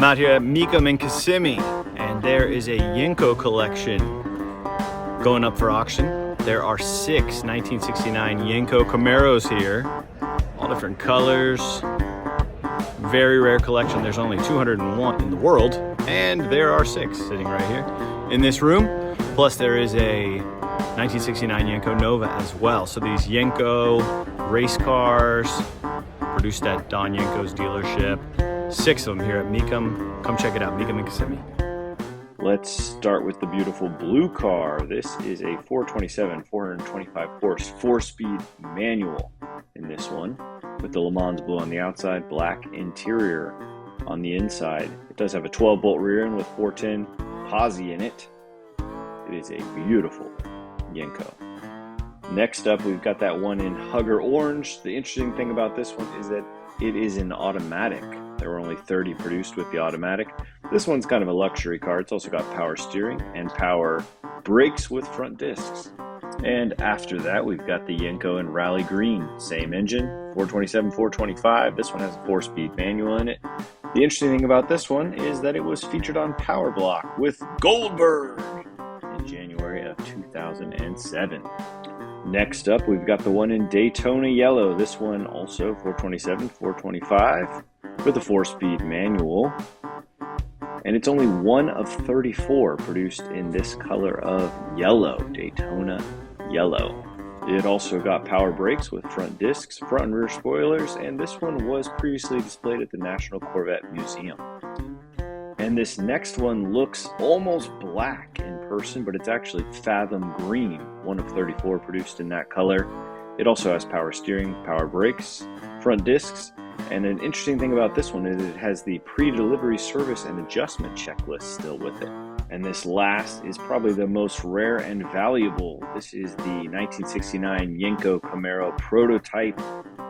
I'm out here at Mecum in Kissimmee, and there is a Yenko collection going up for auction. There are 6 1969 Yenko Camaros here, all different colors. Very rare collection. There's only 201 in the world, and there are 6 sitting right here in this room. Plus there is a 1969 Yenko Nova as well. So these Yenko race cars produced at Don Yenko's dealership. 6 of them here at Mecum. Come check it out, Mecum in Kissimmee. Let's start with the beautiful blue car. This is a 427, 425 horse, 4-speed manual in this one, with the Le Mans blue on the outside, black interior on the inside. It does have a 12-bolt rear end with 410 posi in it. It is a beautiful Yenko. Next up, we've got that one in Hugger Orange. The interesting thing about this one is that it is an automatic. There were only 30 produced with the automatic. This one's kind of a luxury car. It's also got power steering and power brakes with front discs. And after that, we've got the Yenko in Rally Green. Same engine, 427, 425. This one has a 4-speed manual in it. The interesting thing about this one is that it was featured on Power Block with Goldberg in January of 2007. Next up, we've got the one in Daytona Yellow. This one also 427, 425 with a 4-speed manual. And it's only one of 34 produced in this color of yellow, Daytona Yellow. It also got power brakes with front discs, front and rear spoilers, and this one was previously displayed at the National Corvette Museum. And this next one looks almost black in person, but it's actually Fathom Green, one of 34 produced in that color. It also has power steering, power brakes, front discs, and an interesting thing about this one is it has the pre-delivery service and adjustment checklist still with it. And this last is probably the most rare and valuable. This is the 1969 Yenko Camaro prototype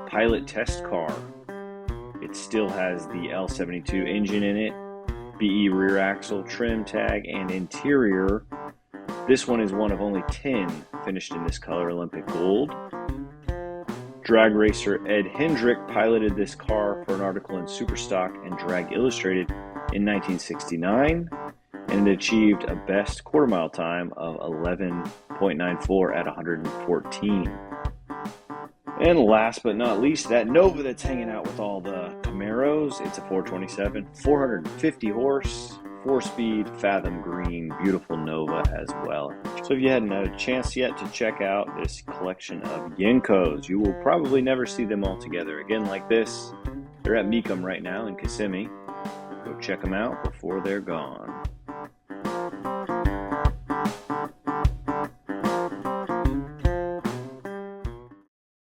pilot test car. It still has the L72 engine in it, BE rear axle, trim tag, and interior. This one is one of only 10 finished in this color, Olympic Gold. Drag racer Ed Hendrick piloted this car for an article in Superstock and Drag Illustrated in 1969, and it achieved a best quarter-mile time of 11.94 at 114. And last but not least, that Nova that's hanging out with all the Camaros. It's a 427, 450 horse, 4-speed, Fathom Green, beautiful Nova as well. So if you hadn't had a chance yet to check out this collection of Yenkos, you will probably never see them all together again like this. They're at Mecum right now in Kissimmee. Go check them out before they're gone.